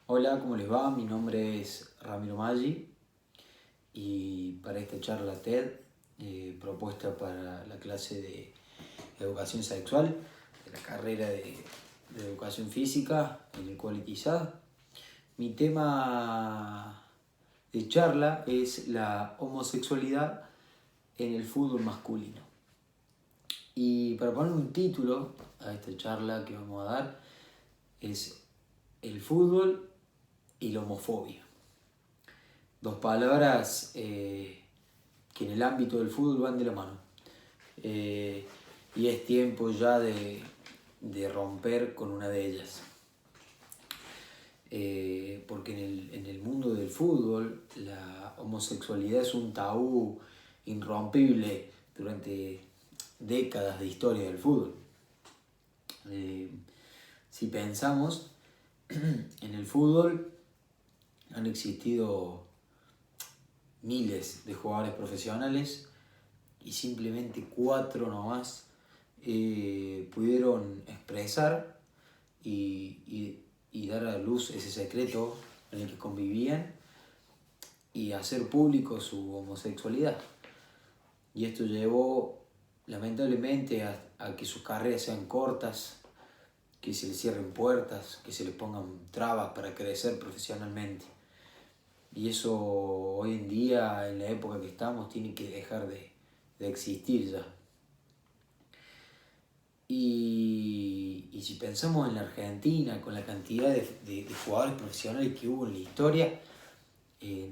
Hola, ¿cómo les va? Mi nombre es Ramiro Maggi y para esta charla TED propuesta para la clase de educación sexual de la carrera de educación física en el Quality SAD, mi tema de charla es la homosexualidad en el fútbol masculino. Y para poner un título a esta charla que vamos a dar es el fútbol y la homofobia. Dos palabras que en el ámbito del fútbol van de la mano. Y es tiempo ya de romper con una de ellas. Porque en el mundo del fútbol la homosexualidad es un tabú irrompible durante décadas de historia del fútbol. Si pensamos, en el fútbol han existido miles de jugadores profesionales y simplemente 4 nomás pudieron expresar y dar a luz ese secreto en el que convivían y hacer público su homosexualidad. Y esto llevó lamentablemente a que sus carreras sean cortas, que se les cierren puertas, que se les pongan trabas para crecer profesionalmente. Y eso hoy en día, en la época que estamos, tiene que dejar de existir ya. Y si pensamos en la Argentina, con la cantidad de jugadores profesionales que hubo en la historia,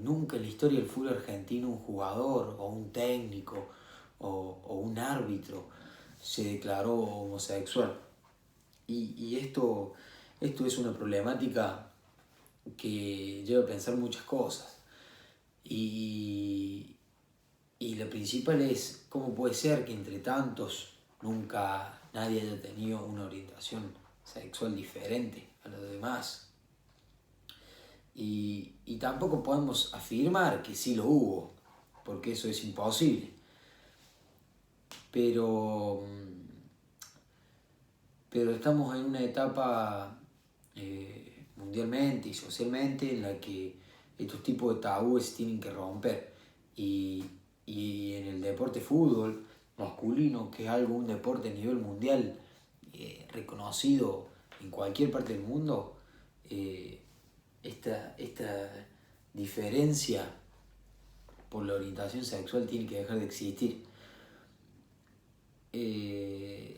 nunca en la historia del fútbol argentino un jugador o un técnico o un árbitro se declaró homosexual. Y esto es una problemática que lleva a pensar muchas cosas. Y la principal es cómo puede ser que entre tantos nunca nadie haya tenido una orientación sexual diferente a los demás. Y tampoco podemos afirmar que sí lo hubo, porque eso es imposible. Pero estamos en una etapa mundialmente y socialmente en la que estos tipos de tabúes tienen que romper. Y en el deporte fútbol masculino, que es un deporte a nivel mundial reconocido en cualquier parte del mundo, esta diferencia por la orientación sexual tiene que dejar de existir.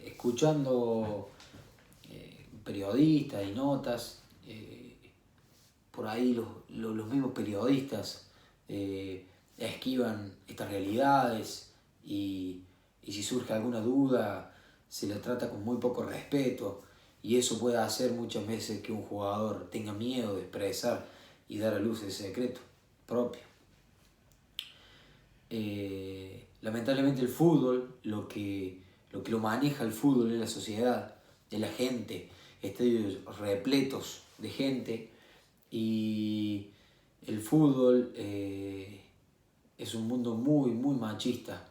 Escuchando periodistas y notas, por ahí los mismos periodistas esquivan estas realidades y si surge alguna duda se la trata con muy poco respeto, y eso puede hacer muchas veces que un jugador tenga miedo de expresar y dar a luz ese secreto propio. Lamentablemente el fútbol, lo que lo maneja el fútbol es la sociedad, es la gente, estadios repletos de gente, y el fútbol es un mundo muy, muy machista,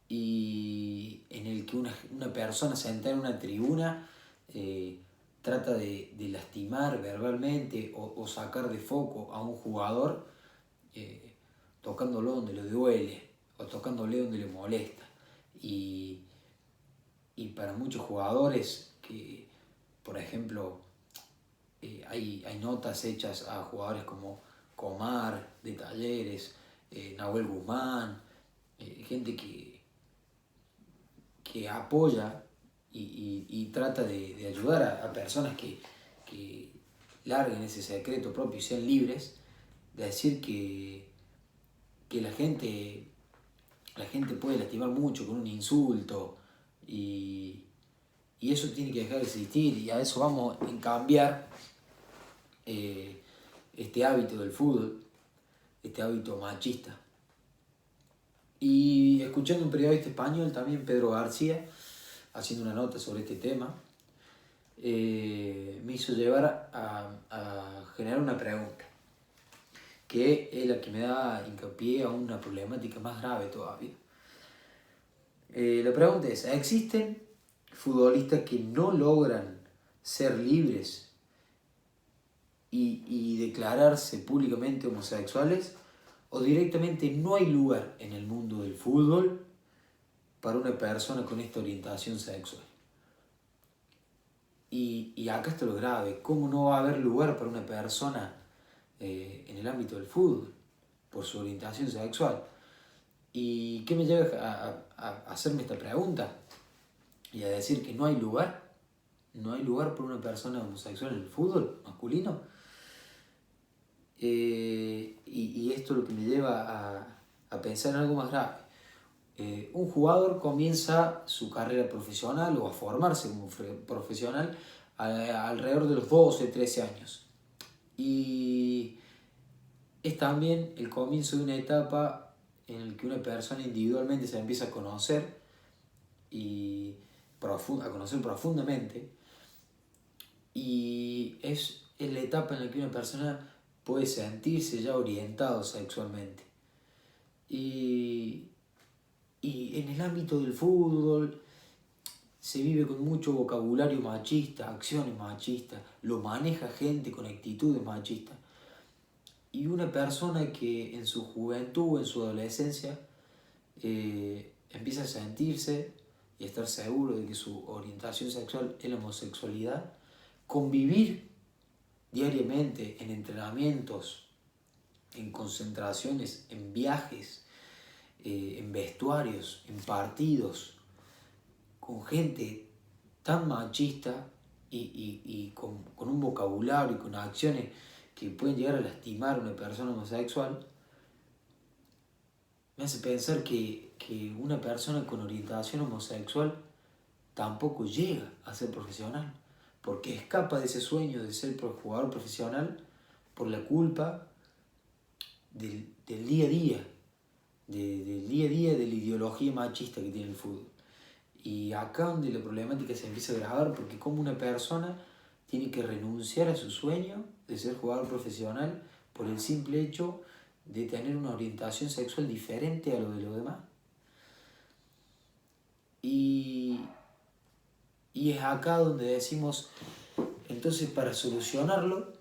y en el que una persona sentada en una tribuna trata de lastimar verbalmente o sacar de foco a un jugador tocándolo donde le duele o tocándole donde le molesta. Y para muchos jugadores que, por ejemplo, hay notas hechas a jugadores como Comar de Talleres, Nahuel Guzmán, gente que apoya y trata de ayudar a personas que larguen ese secreto propio y sean libres, de decir que la gente puede lastimar mucho con un insulto, y eso tiene que dejar de existir, y a eso vamos en cambiar este hábito del fútbol, este hábito machista. Y escuchando un periodista español también, Pedro García, haciendo una nota sobre este tema, me hizo llevar a generar una pregunta, que es la que me da hincapié a una problemática más grave todavía. La pregunta es: ¿existen futbolistas que no logran ser libres y declararse públicamente homosexuales, o directamente no hay lugar en el mundo del fútbol para una persona con esta orientación sexual. Y acá está lo grave, ¿cómo no va a haber lugar para una persona en el ámbito del fútbol por su orientación sexual? ¿Y qué me lleva a hacerme esta pregunta? Y a decir que no hay lugar para una persona homosexual en el fútbol masculino. Y esto es lo que me lleva a pensar en algo más grave. Un jugador comienza su carrera profesional o a formarse como profesional alrededor de los 12, 13 años. Y es también el comienzo de una etapa en la que una persona individualmente se empieza a conocer y a conocer profundamente. Y es la etapa en la que una persona puede sentirse ya orientado sexualmente. Y en el ámbito del fútbol se vive con mucho vocabulario machista, acciones machistas, lo maneja gente con actitudes machistas. Y una persona que en su juventud, en su adolescencia, empieza a sentirse y a estar seguro de que su orientación sexual es la homosexualidad, convivir diariamente en entrenamientos, en concentraciones, en viajes, en vestuarios, en partidos, con gente tan machista y con un vocabulario y con acciones que pueden llegar a lastimar a una persona homosexual, me hace pensar que una persona con orientación homosexual tampoco llega a ser profesional, porque escapa de ese sueño de ser jugador profesional por la culpa del día a día, del día a día de la ideología machista que tiene el fútbol. Y acá donde la problemática se empieza a agravar, porque como una persona tiene que renunciar a su sueño de ser jugador profesional por el simple hecho de tener una orientación sexual diferente a lo de los demás. Y es acá donde decimos, entonces para solucionarlo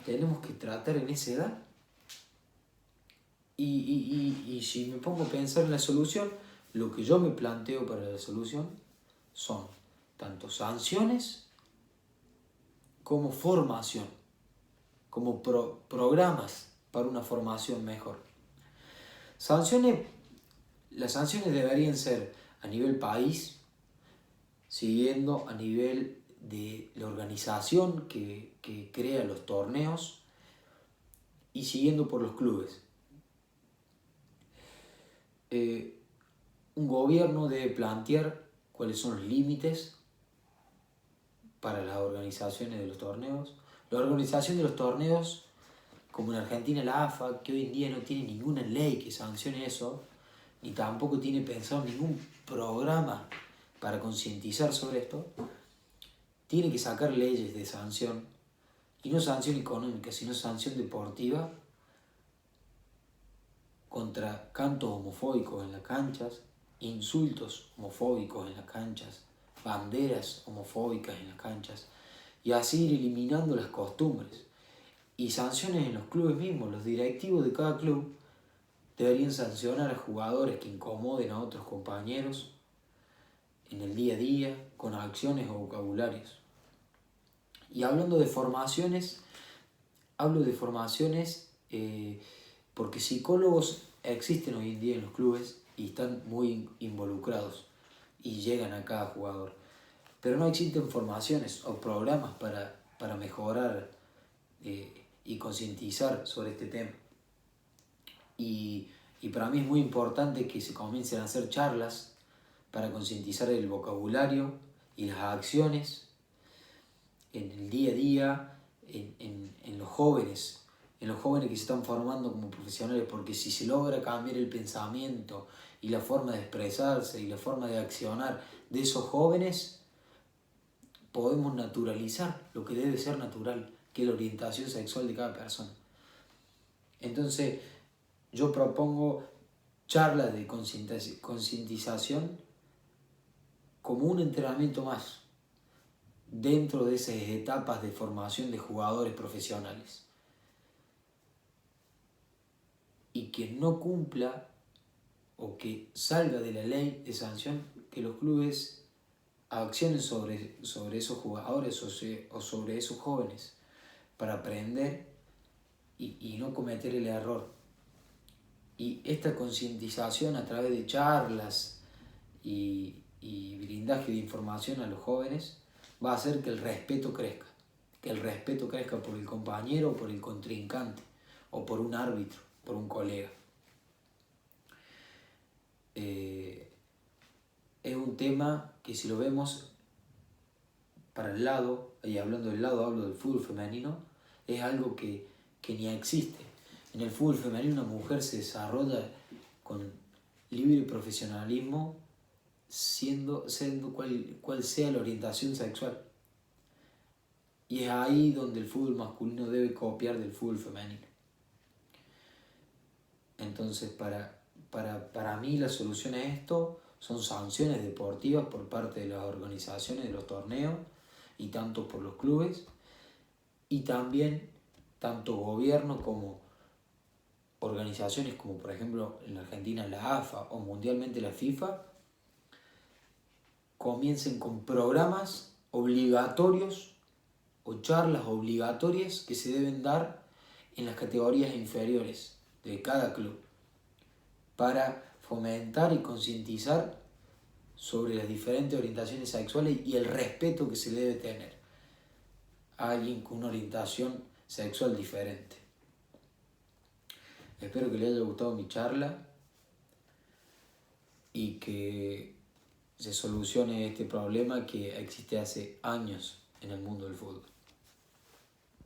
tenemos que tratar en esa edad. Y si me pongo a pensar en la solución, lo que yo me planteo para la solución son tanto sanciones como formación, como programas para una formación mejor. Las sanciones deberían ser a nivel país, siguiendo a nivel de la organización que crea los torneos y siguiendo por los clubes. Un gobierno debe plantear cuáles son los límites para las organizaciones de los torneos. La organización de los torneos, como en Argentina la AFA, que hoy en día no tiene ninguna ley que sancione eso, ni tampoco tiene pensado ningún programa para concientizar sobre esto, tiene que sacar leyes de sanción, y no sanción económica, sino sanción deportiva, contra cantos homofóbicos en las canchas, insultos homofóbicos en las canchas, banderas homofóbicas en las canchas, y así ir eliminando las costumbres. Y sanciones en los clubes mismos. Los directivos de cada club deberían sancionar a jugadores que incomoden a otros compañeros en el día a día con acciones o vocabularios. Y hablando de formaciones, hablo de formaciones porque psicólogos existen hoy en día en los clubes y están muy involucrados y llegan a cada jugador. Pero no existen formaciones o programas para mejorar y concientizar sobre este tema. Y para mí es muy importante que se comiencen a hacer charlas para concientizar el vocabulario y las acciones en el día a día, en los jóvenes que se están formando como profesionales, porque si se logra cambiar el pensamiento y la forma de expresarse y la forma de accionar de esos jóvenes, podemos naturalizar lo que debe ser natural, que es la orientación sexual de cada persona. Entonces, yo propongo charlas de concientización como un entrenamiento más dentro de esas etapas de formación de jugadores profesionales. Y quien no cumpla o que salga de la ley de sanción, que los clubes accionen sobre esos jugadores o sobre esos jóvenes para aprender y no cometer el error. Y esta concientización a través de charlas y blindaje de información a los jóvenes va a hacer que el respeto crezca. Que el respeto crezca por el compañero o por el contrincante, o por un árbitro, por un colega. Es un tema que, si lo vemos para el lado, y hablando del lado hablo del fútbol femenino, es algo que ni existe. En el fútbol femenino una mujer se desarrolla con libre profesionalismo, siendo cual sea la orientación sexual. Y es ahí donde el fútbol masculino debe copiar del fútbol femenino. Entonces, para mí la solución a esto son sanciones deportivas por parte de las organizaciones de los torneos y tanto por los clubes, y también tanto gobierno como organizaciones como por ejemplo en la Argentina la AFA o mundialmente la FIFA comiencen con programas obligatorios o charlas obligatorias que se deben dar en las categorías inferiores de cada club para fomentar y concientizar sobre las diferentes orientaciones sexuales y el respeto que se debe tener a alguien con una orientación sexual diferente. Espero que les haya gustado mi charla y que se solucione este problema que existe hace años en el mundo del fútbol.